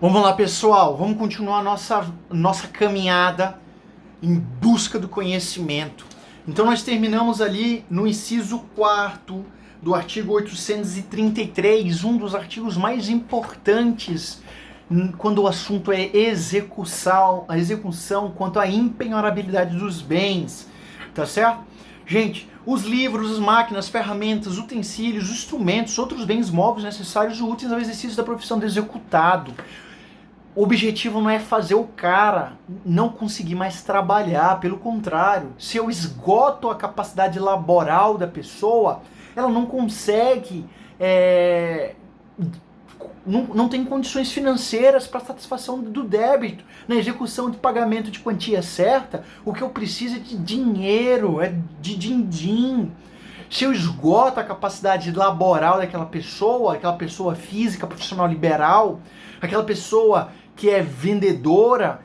Vamos lá, pessoal, vamos continuar a nossa caminhada em busca do conhecimento. Então nós terminamos ali no inciso 4º do artigo 833, um dos artigos mais importantes quando o assunto é a execução quanto à impenhorabilidade dos bens, tá certo? Gente, os livros, as máquinas, ferramentas, utensílios, instrumentos, outros bens móveis necessários e úteis ao exercício da profissão do executado. O objetivo não é fazer o cara não conseguir mais trabalhar, pelo contrário, se eu esgoto a capacidade laboral da pessoa, ela não consegue, não tem condições financeiras para satisfação do débito, na execução de pagamento de quantia certa. O que eu preciso é de dinheiro, é de din-din. Se eu esgoto a capacidade laboral daquela pessoa, aquela pessoa física, profissional liberal, aquela pessoa que é vendedora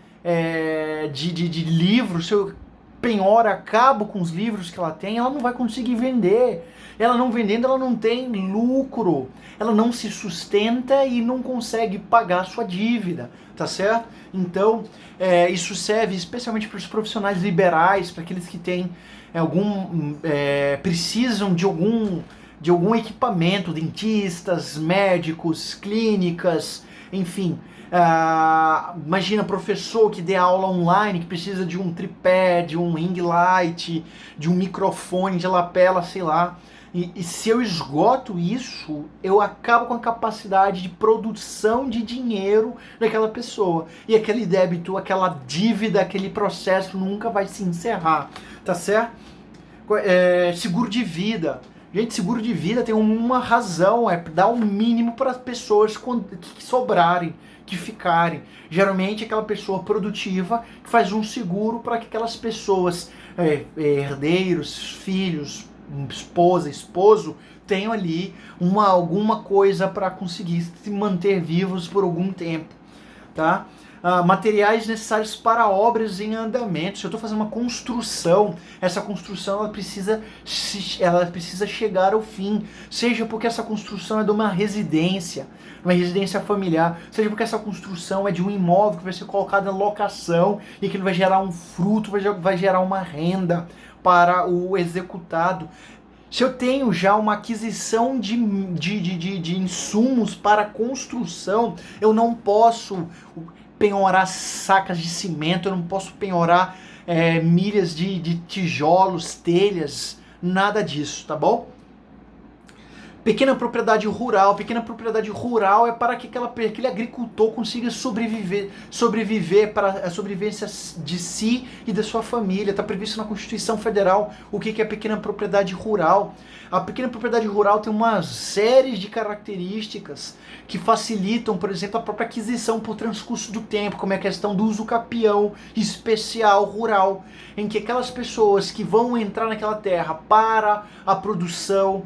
de livros, se eu penhoro, acabo com os livros que ela tem, ela não vai conseguir vender. Ela não vendendo, ela não tem lucro. Ela não se sustenta e não consegue pagar a sua dívida, tá certo? Então, isso serve especialmente para os profissionais liberais, para aqueles que têm precisam de algum equipamento, dentistas, médicos, clínicas, enfim. Imagina professor que dê aula online, que precisa de um tripé, de um ring light, de um microfone de lapela, sei lá. E se eu esgoto isso, eu acabo com a capacidade de produção de dinheiro daquela pessoa. E aquele débito, aquela dívida, aquele processo nunca vai se encerrar, tá certo? Seguro de vida. Gente, seguro de vida tem uma razão, é dar o mínimo para as pessoas que sobrarem, que ficarem. Geralmente aquela pessoa produtiva que faz um seguro para que aquelas pessoas, herdeiros, filhos, esposa, esposo, tenham ali alguma coisa para conseguir se manter vivos por algum tempo, tá? Materiais necessários para obras em andamento. Se eu estou fazendo uma construção, essa construção ela precisa chegar ao fim, seja porque essa construção é de uma residência familiar, seja porque essa construção é de um imóvel que vai ser colocado em locação e que ele vai gerar um fruto, vai gerar uma renda para o executado. Se eu tenho já uma aquisição de insumos para construção, eu não posso penhorar sacas de cimento, eu não posso penhorar milhas de tijolos, telhas, nada disso, tá bom? Pequena propriedade rural é para que aquele agricultor consiga sobreviver para a sobrevivência de si e da sua família. Está previsto na Constituição Federal o que é pequena propriedade rural. A pequena propriedade rural tem uma série de características que facilitam, por exemplo, a própria aquisição por transcurso do tempo, como é a questão do uso capião especial rural, em que aquelas pessoas que vão entrar naquela terra para a produção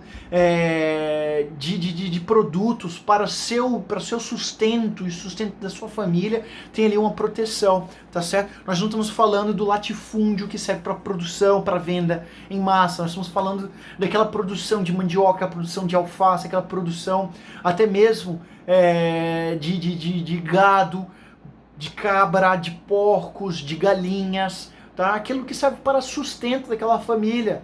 de produtos para seu sustento e sustento da sua família, tem ali uma proteção, tá certo? Nós não estamos falando do latifúndio que serve para produção, para venda em massa, nós estamos falando daquela produção de mandioca, a produção de alface, aquela produção até mesmo de gado, de cabra, de porcos, de galinhas, tá? Aquilo que serve para sustento daquela família.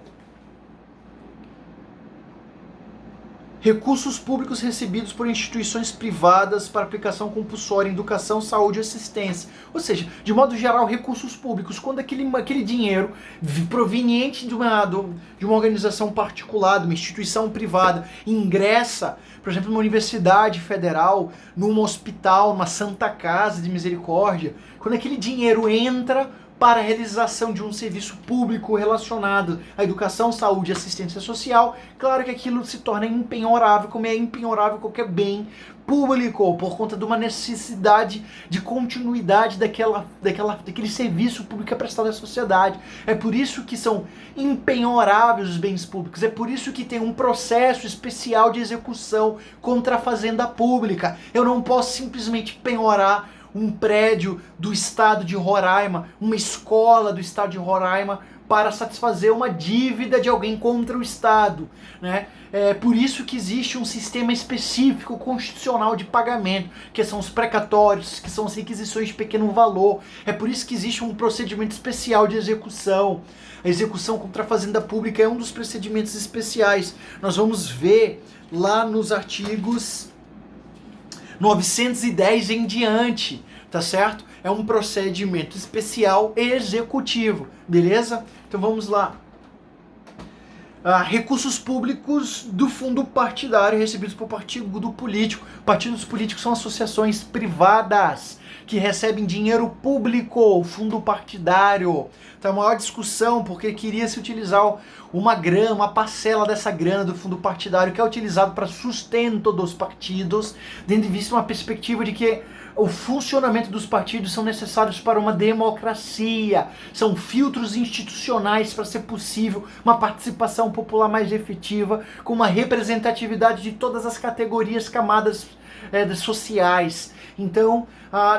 Recursos públicos recebidos por instituições privadas para aplicação compulsória em educação, saúde e assistência. Ou seja, de modo geral, recursos públicos, quando aquele dinheiro proveniente de uma organização particular, de uma instituição privada, ingressa, por exemplo, numa universidade federal, num hospital, numa Santa Casa de Misericórdia, quando aquele dinheiro entra para a realização de um serviço público relacionado à educação, saúde e assistência social, claro que aquilo se torna impenhorável, como é impenhorável qualquer bem público, por conta de uma necessidade de continuidade daquele serviço público que é prestado à sociedade. É por isso que são impenhoráveis os bens públicos, é por isso que tem um processo especial de execução contra a fazenda pública. Eu não posso simplesmente penhorar um prédio do estado de Roraima, uma escola do estado de Roraima, para satisfazer uma dívida de alguém contra o Estado, né? É por isso que existe um sistema específico constitucional de pagamento, que são os precatórios, que são as requisições de pequeno valor. É por isso que existe um procedimento especial de execução. A execução contra a fazenda pública é um dos procedimentos especiais. Nós vamos ver lá nos artigos 910 em diante, tá certo? É um procedimento especial executivo, beleza? Então vamos lá. Recursos públicos do fundo partidário recebidos por partido político. Partidos políticos são associações privadas que recebem dinheiro público, fundo partidário. Então a maior discussão, porque queria se utilizar uma parcela dessa grana do fundo partidário que é utilizado para sustento dos partidos, tendo em vista uma perspectiva de que o funcionamento dos partidos são necessários para uma democracia, são filtros institucionais para ser possível uma participação popular mais efetiva, com uma representatividade de todas as categorias, camadas sociais. Então,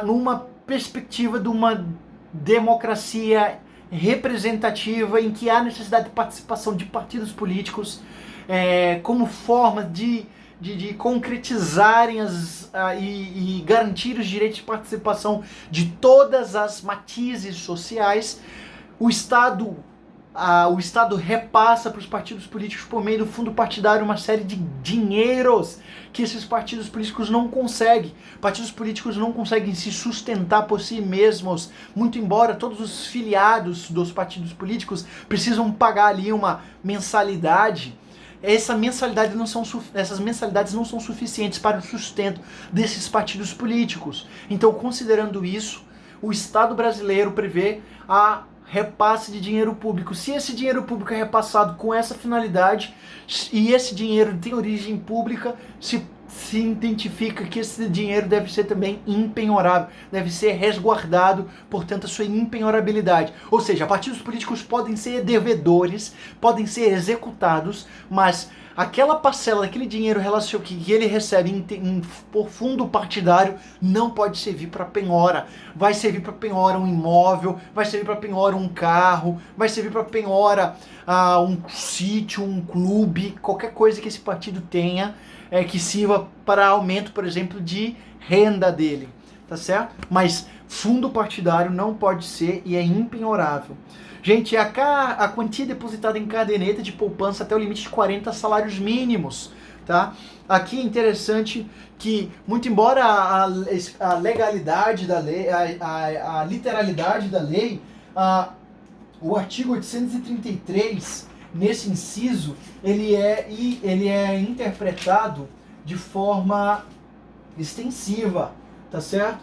numa perspectiva de uma democracia representativa em que há necessidade de participação de partidos políticos como forma de concretizarem e garantir os direitos de participação de todas as matizes sociais, o Estado repassa para os partidos políticos por meio do fundo partidário uma série de dinheiros que esses partidos políticos não conseguem. Partidos políticos não conseguem se sustentar por si mesmos, muito embora todos os filiados dos partidos políticos precisam pagar ali uma mensalidade. Essas mensalidades não são suficientes para o sustento desses partidos políticos. Então, considerando isso, o Estado brasileiro prevê a repasse de dinheiro público. Se esse dinheiro público é repassado com essa finalidade e esse dinheiro tem origem pública, se identifica que esse dinheiro deve ser também impenhorável, deve ser resguardado, portanto, a sua impenhorabilidade. Ou seja, partidos políticos podem ser devedores, podem ser executados, mas aquela parcela daquele dinheiro que ele recebe por fundo partidário não pode servir para penhora. Vai servir para penhora um imóvel, vai servir para penhora um carro, vai servir para penhora um sítio, um clube, qualquer coisa que esse partido tenha que sirva para aumento, por exemplo, de renda dele, tá certo? Mas fundo partidário não pode ser e é impenhorável. Gente, a quantia depositada em caderneta de poupança até o limite de 40 salários mínimos, tá? Aqui é interessante que, muito embora a legalidade da lei, a literalidade da lei, o artigo 833, nesse inciso, ele é interpretado de forma extensiva, tá certo?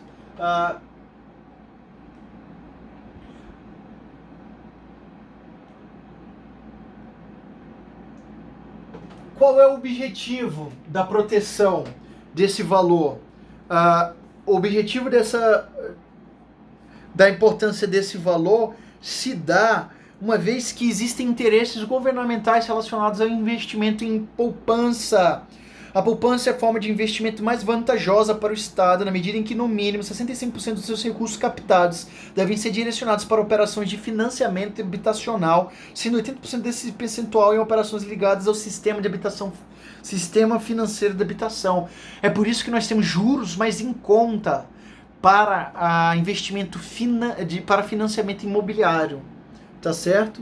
Qual é o objetivo da proteção desse valor? O objetivo da importância desse valor se dá uma vez que existem interesses governamentais relacionados ao investimento em poupança. A poupança é a forma de investimento mais vantajosa para o Estado, na medida em que, no mínimo, 65% dos seus recursos captados devem ser direcionados para operações de financiamento habitacional, sendo 80% desse percentual em operações ligadas ao sistema financeiro de habitação. É por isso que nós temos juros mais em conta para para financiamento imobiliário. Tá certo?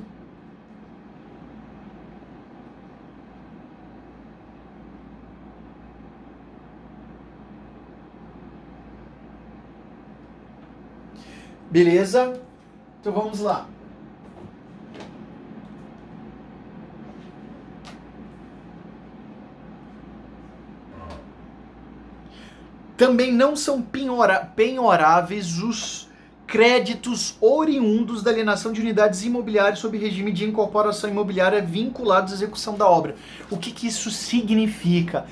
Beleza? Então vamos lá. Também não são penhoráveis os créditos oriundos da alienação de unidades imobiliárias sob regime de incorporação imobiliária vinculados à execução da obra. O que isso significa?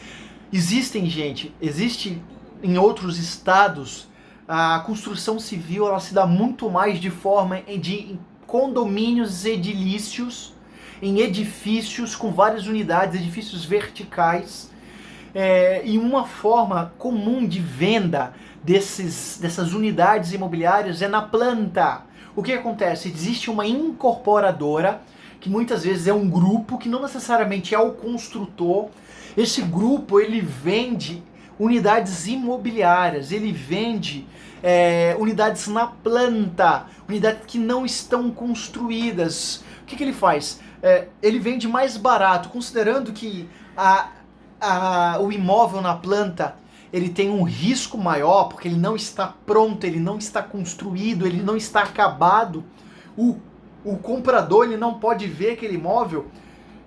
Existe em outros estados, a construção civil ela se dá muito mais de forma de condomínios edilícios, em edifícios com várias unidades, edifícios verticais, e uma forma comum de venda dessas unidades imobiliárias é na planta. O que acontece? Existe uma incorporadora, que muitas vezes é um grupo, que não necessariamente é o construtor. Esse grupo, ele vende unidades imobiliárias, ele vende unidades na planta, unidades que não estão construídas. O que ele faz? Ele vende mais barato, considerando que o imóvel na planta ele tem um risco maior, porque ele não está pronto, ele não está construído, ele não está acabado. O comprador ele não pode ver aquele imóvel.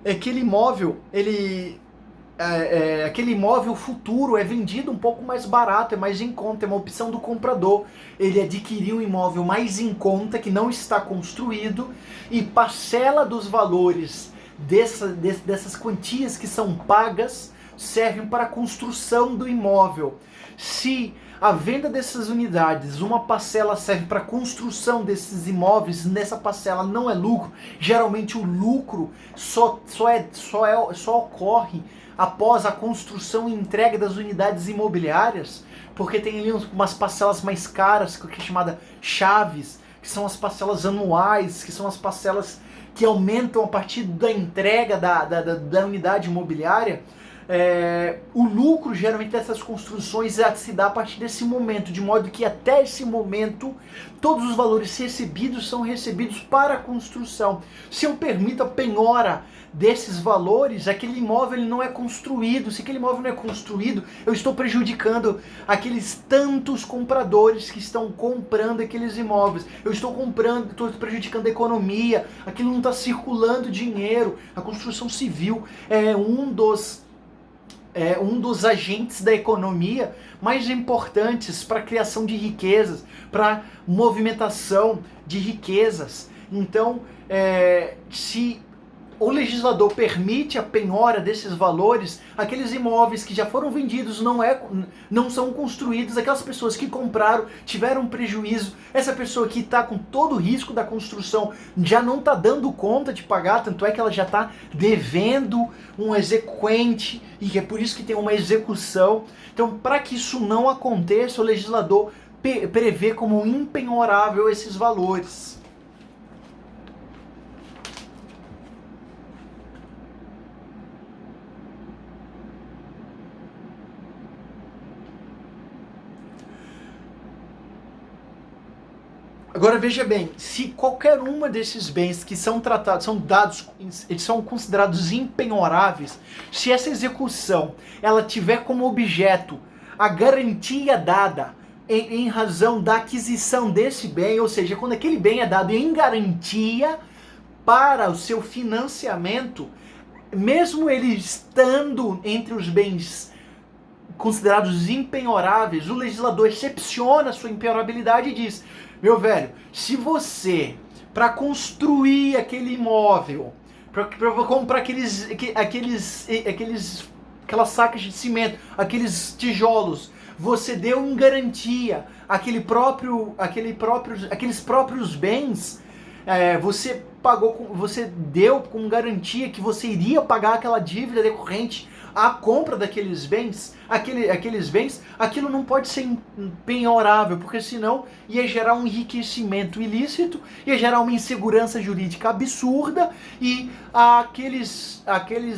Aquele imóvel futuro é vendido um pouco mais barato, é mais em conta, é uma opção do comprador. Ele adquiriu um imóvel mais em conta, que não está construído, e parcela dos valores dessas quantias que são pagas servem para a construção do imóvel. Se a venda dessas unidades, uma parcela serve para a construção desses imóveis, nessa parcela não é lucro, geralmente o lucro só ocorre após a construção e entrega das unidades imobiliárias, porque tem ali umas parcelas mais caras, que é chamada chaves, que são as parcelas anuais, que são as parcelas que aumentam a partir da entrega da unidade imobiliária. O lucro geralmente dessas construções se dá a partir desse momento, de modo que até esse momento todos os valores recebidos são recebidos para a construção. Se eu permito a penhora desses valores, aquele imóvel ele não é construído. Se aquele imóvel não é construído, eu estou prejudicando aqueles tantos compradores que estão comprando aqueles imóveis. Eu estou prejudicando a economia, aquilo não está circulando dinheiro. A construção civil é um dos agentes da economia mais importantes para a criação de riquezas, para movimentação de riquezas. Então, se o legislador permite a penhora desses valores, aqueles imóveis que já foram vendidos não são construídos, aquelas pessoas que compraram tiveram prejuízo, essa pessoa que está com todo o risco da construção já não está dando conta de pagar, tanto é que ela já está devendo um exequente, e é por isso que tem uma execução. Então, para que isso não aconteça, o legislador prevê como impenhorável esses valores. Agora veja bem, se qualquer uma desses bens que são tratados, eles são considerados impenhoráveis, se essa execução ela tiver como objeto a garantia dada em razão da aquisição desse bem, ou seja, quando aquele bem é dado em garantia para o seu financiamento, mesmo ele estando entre os bens considerados impenhoráveis, o legislador excepciona a sua impenhorabilidade e diz: meu velho, se você, para construir aquele imóvel, para comprar aquelas sacas de cimento, aqueles tijolos, você deu em garantia aqueles próprios bens, você deu com garantia que você iria pagar aquela dívida decorrente à compra daqueles bens, aquilo não pode ser impenhorável, porque senão ia gerar um enriquecimento ilícito, ia gerar uma insegurança jurídica absurda, e aqueles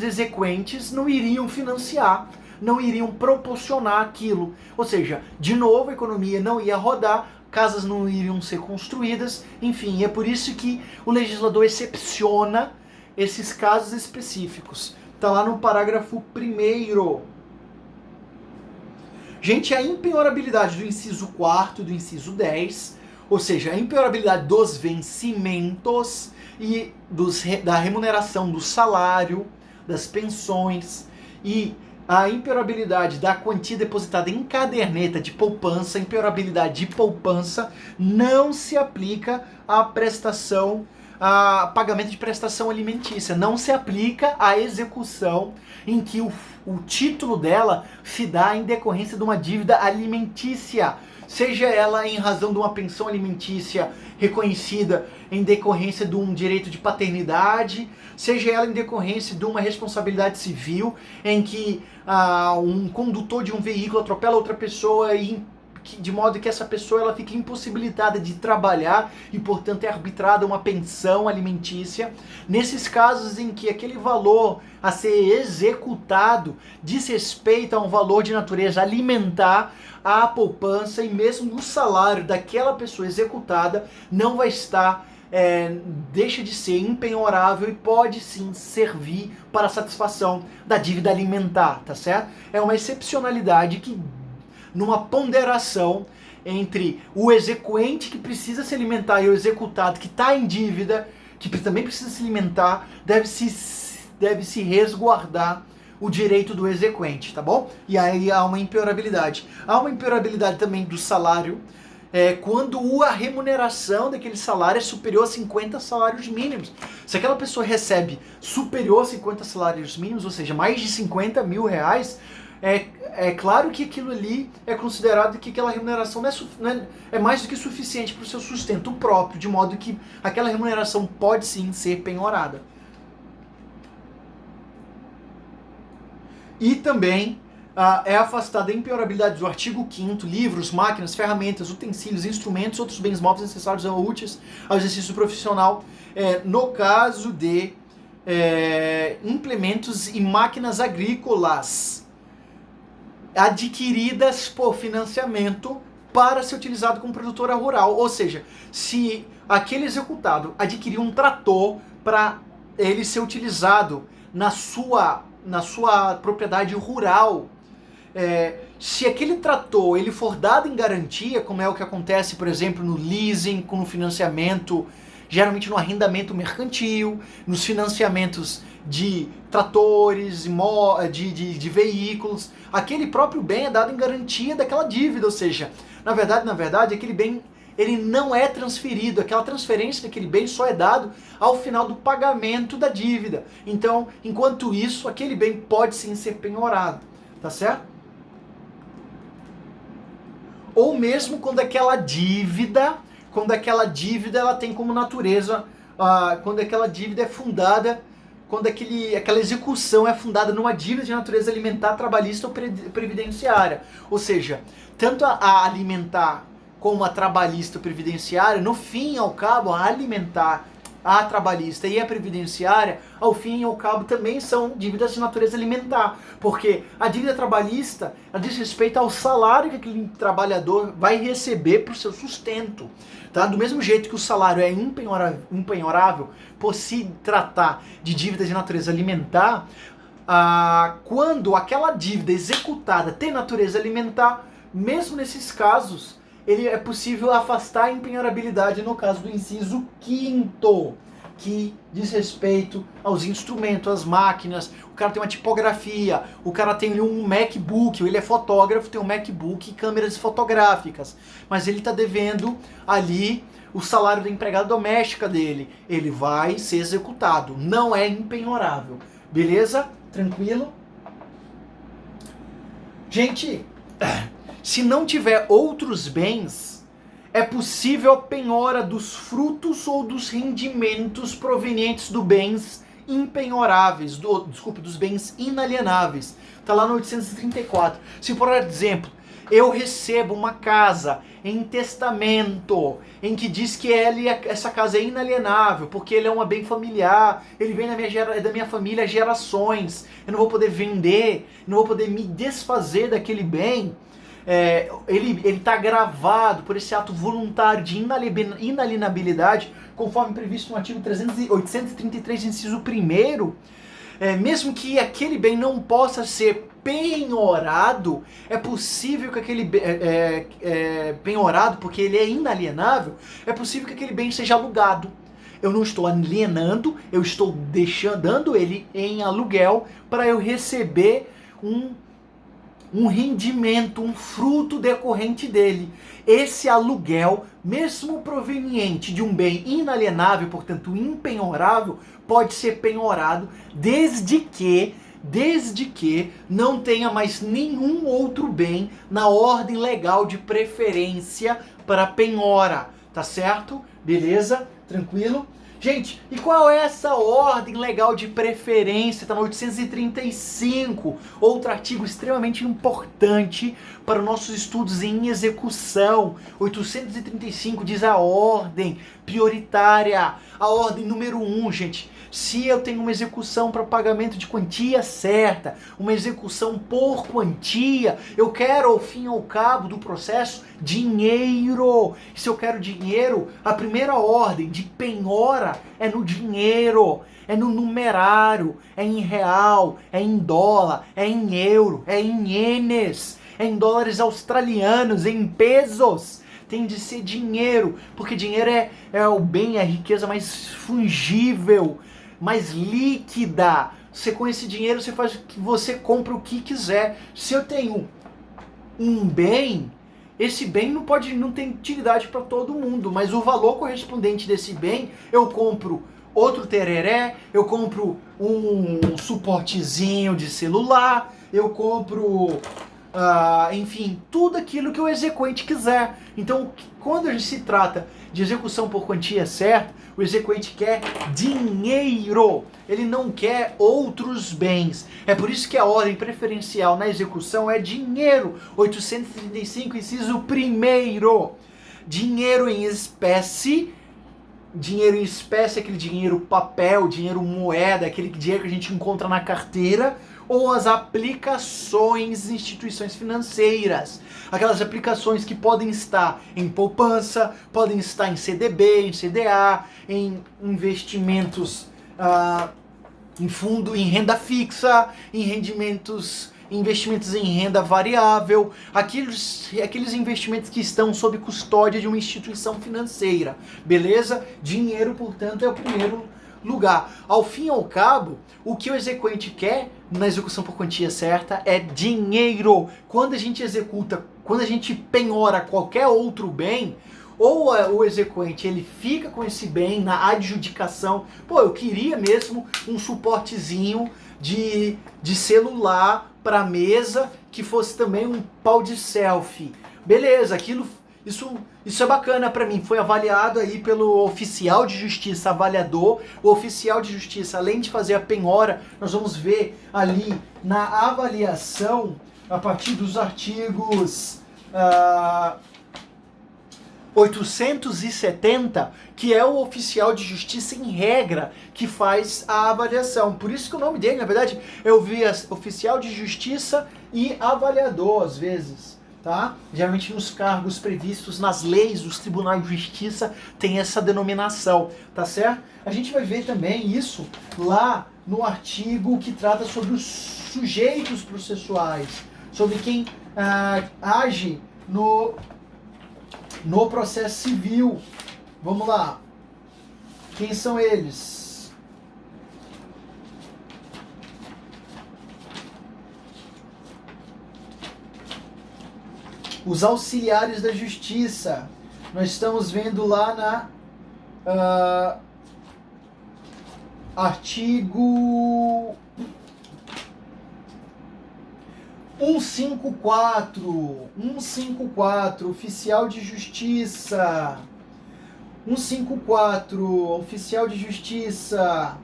exequentes não iriam financiar, não iriam proporcionar aquilo. Ou seja, de novo, a economia não ia rodar, casas não iriam ser construídas, enfim, é por isso que o legislador excepciona esses casos específicos. Está lá no parágrafo 1º. Gente, a impenhorabilidade do inciso 4º e do inciso 10, ou seja, a impenhorabilidade dos vencimentos e da remuneração do salário, das pensões, e a impenhorabilidade da quantia depositada em caderneta de poupança, a impenhorabilidade de poupança não se aplica à prestação, a pagamento de prestação alimentícia, não se aplica à execução em que o título dela se dá em decorrência de uma dívida alimentícia, seja ela em razão de uma pensão alimentícia reconhecida em decorrência de um direito de paternidade, seja ela em decorrência de uma responsabilidade civil em que um condutor de um veículo atropela outra pessoa e de modo que essa pessoa ela fique impossibilitada de trabalhar e, portanto, é arbitrada uma pensão alimentícia. Nesses casos em que aquele valor a ser executado diz respeito a um valor de natureza alimentar, a poupança e mesmo o salário daquela pessoa executada não vai estar, deixa de ser empenhorável e pode sim servir para a satisfação da dívida alimentar, tá certo? É uma excepcionalidade que, numa ponderação entre o exequente que precisa se alimentar e o executado que está em dívida, que também precisa se alimentar, deve-se resguardar o direito do exequente, tá bom? E aí há uma impenhorabilidade. Há uma impenhorabilidade também do salário, quando a remuneração daquele salário é superior a 50 salários mínimos. Se aquela pessoa recebe superior a 50 salários mínimos, ou seja, mais de 50 mil reais, é claro que aquilo ali é considerado que aquela remuneração é mais do que suficiente para o seu sustento próprio, de modo que aquela remuneração pode sim ser penhorada. E também é afastada a impenhorabilidade do artigo 5º, livros, máquinas, ferramentas, utensílios, instrumentos, outros bens móveis necessários ou úteis ao exercício profissional, no caso de implementos e máquinas agrícolas adquiridas por financiamento para ser utilizado como produtora rural. Ou seja, se aquele executado adquirir um trator para ele ser utilizado na sua propriedade rural, se aquele trator ele for dado em garantia, como é o que acontece, por exemplo, no leasing, no financiamento, geralmente no arrendamento mercantil, nos financiamentos de tratores, de veículos, aquele próprio bem é dado em garantia daquela dívida, ou seja, na verdade, aquele bem ele não é transferido, aquela transferência daquele bem só é dado ao final do pagamento da dívida. Então, enquanto isso, aquele bem pode sim ser penhorado, tá certo? Ou mesmo quando aquela dívida ela tem como natureza, quando aquela dívida é fundada, quando aquela execução é fundada numa dívida de natureza alimentar, trabalhista ou previdenciária. Ou seja, tanto a alimentar como a trabalhista ou previdenciária, no fim e ao cabo, a alimentar, a trabalhista e a previdenciária, ao fim e ao cabo, também são dívidas de natureza alimentar, porque a dívida trabalhista diz respeito ao salário que aquele trabalhador vai receber para o seu sustento. Tá? Do mesmo jeito que o salário é impenhorável por se tratar de dívida de natureza alimentar, quando aquela dívida executada tem natureza alimentar, mesmo nesses casos, é possível afastar a impenhorabilidade no caso do inciso 5º, que diz respeito aos instrumentos, às máquinas. O cara tem uma tipografia, o cara tem um MacBook, ou ele é fotógrafo, tem um MacBook e câmeras fotográficas, mas ele está devendo ali o salário da empregada doméstica dele. Ele vai ser executado, não é impenhorável. Beleza? Tranquilo? Gente, se não tiver outros bens, é possível a penhora dos frutos ou dos rendimentos provenientes dos bens impenhoráveis, dos bens inalienáveis. Está lá no 834. Se, por exemplo, eu recebo uma casa em testamento, em que diz que essa casa é inalienável, porque ele é um bem familiar, ele vem da minha família há gerações, eu não vou poder vender, não vou poder me desfazer daquele bem. Ele está gravado por esse ato voluntário de inalienabilidade, conforme previsto no artigo 833, inciso 1º, mesmo que aquele bem não possa ser penhorado, é possível que aquele penhorado, porque ele é inalienável, é possível que aquele bem seja alugado. Eu não estou alienando, eu estou dando ele em aluguel para eu receber um rendimento, um fruto decorrente dele. Esse aluguel, mesmo proveniente de um bem inalienável, portanto impenhorável, pode ser penhorado desde que não tenha mais nenhum outro bem na ordem legal de preferência para penhora, tá certo? Beleza? Tranquilo? Gente, e qual é essa ordem legal de preferência? Está no 835, outro artigo extremamente importante para os nossos estudos em execução. 835 diz a ordem prioritária, a ordem número 1, gente. Se eu tenho uma execução para pagamento de quantia certa, uma execução por quantia, eu quero, ao fim e ao cabo do processo, dinheiro. Se eu quero dinheiro, a primeira ordem de penhora é no dinheiro, é no numerário, é em real, é em dólar, é em euro, é em ienes, é em dólares australianos, é em pesos. Tem de ser dinheiro, porque dinheiro é o bem, é a riqueza mais fungível, mais líquida. Você com esse dinheiro você faz que você compra o que quiser. Se eu tenho um bem, esse bem não tem utilidade para todo mundo, mas o valor correspondente desse bem, eu compro outro tereré, eu compro um suportezinho de celular, eu compro enfim, tudo aquilo que o exequente quiser. Então, quando a gente se trata de execução por quantia certa, o exequente quer dinheiro, ele não quer outros bens. É por isso que a ordem preferencial na execução é dinheiro. 835, inciso 1º. Dinheiro em espécie. Dinheiro em espécie é aquele dinheiro papel, dinheiro moeda, aquele dinheiro que a gente encontra na carteira, ou as aplicações de instituições financeiras. Aquelas aplicações que podem estar em poupança, podem estar em CDB, em CDA, em investimentos em fundo, em renda fixa, em investimentos em renda variável, aqueles investimentos que estão sob custódia de uma instituição financeira, beleza? Dinheiro, portanto, é o primeiro lugar. Ao fim e ao cabo, o que o exequente quer na execução por quantia certa é dinheiro. Quando a gente executa, quando a gente penhora qualquer outro bem, ou o exequente ele fica com esse bem na adjudicação, pô, eu queria mesmo um suportezinho de celular para mesa que fosse também um pau de selfie. Beleza, isso é bacana para mim. Foi avaliado aí pelo oficial de justiça avaliador. O oficial de justiça, além de fazer a penhora, nós vamos ver ali na avaliação, a partir dos artigos 870, que é o oficial de justiça em regra que faz a avaliação. Por isso que o nome dele, na verdade, eu vi oficial de justiça e avaliador, às vezes, tá? Geralmente nos cargos previstos nas leis dos tribunais de justiça tem essa denominação, tá certo? A gente vai ver também isso lá no artigo que trata sobre os sujeitos processuais, sobre quem age no processo civil. Vamos lá. Quem são eles? Os auxiliares da justiça. Nós estamos vendo lá na artigo 154, oficial de justiça. 154, oficial de justiça.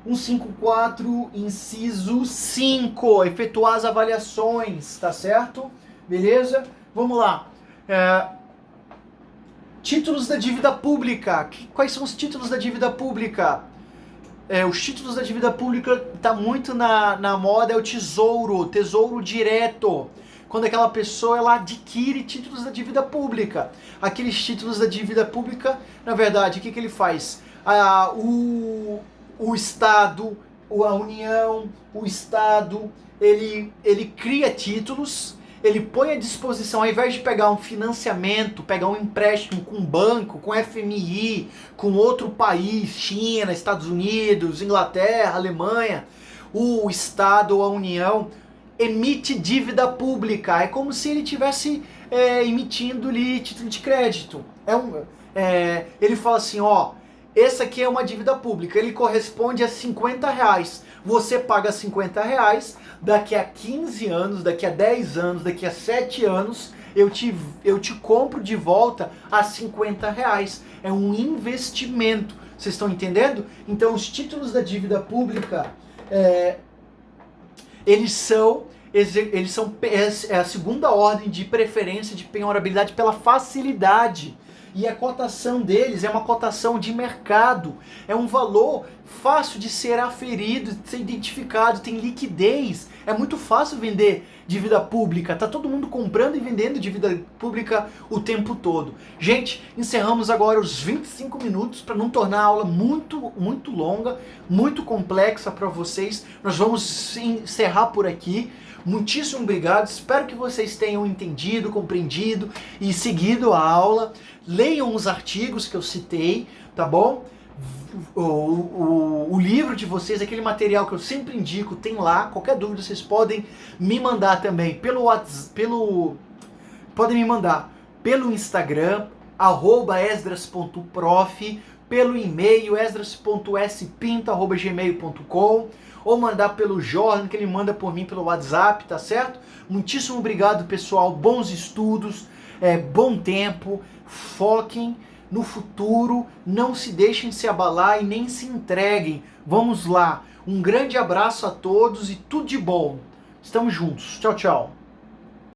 154, inciso 5, efetuar as avaliações, tá certo? Beleza? Vamos lá. Títulos da dívida pública. Quais são os títulos da dívida pública? Os títulos da dívida pública tá muito na moda, é o tesouro direto. Quando aquela pessoa ela adquire títulos da dívida pública. Aqueles títulos da dívida pública, na verdade, o que ele faz? O Estado, a União, o Estado, ele cria títulos, ele põe à disposição, ao invés de pegar um financiamento, pegar um empréstimo com um banco, com FMI, com outro país, China, Estados Unidos, Inglaterra, Alemanha, o Estado ou a União emite dívida pública. É como se ele estivesse emitindo ali título de crédito. Ele fala assim, ó, essa aqui é uma dívida pública, ele corresponde a R$50. Você paga R$50, daqui a 15 anos, daqui a 10 anos, daqui a 7 anos, eu te compro de volta a R$50. É um investimento. Vocês estão entendendo? Então, os títulos da dívida pública, eles são a segunda ordem de preferência de penhorabilidade pela facilidade. E a cotação deles é uma cotação de mercado. É um valor fácil de ser aferido, de ser identificado, tem liquidez. É muito fácil vender dívida pública. Tá todo mundo comprando e vendendo dívida pública o tempo todo. Gente, encerramos agora os 25 minutos para não tornar a aula muito longa, muito complexa para vocês. Nós vamos encerrar por aqui. Muitíssimo obrigado, espero que vocês tenham entendido, compreendido e seguido a aula. Leiam os artigos que eu citei, tá bom? O livro de vocês, aquele material que eu sempre indico, tem lá. Qualquer dúvida vocês podem me mandar também pelo WhatsApp, podem me mandar pelo Instagram, @esdras.prof, pelo e-mail esdras.spinto@gmail.com, ou mandar pelo Jordan, que ele manda por mim pelo WhatsApp, tá certo? Muitíssimo obrigado, pessoal. Bons estudos, bom tempo, foquem no futuro, não se deixem se abalar e nem se entreguem. Vamos lá. Um grande abraço a todos e tudo de bom. Estamos juntos. Tchau, tchau.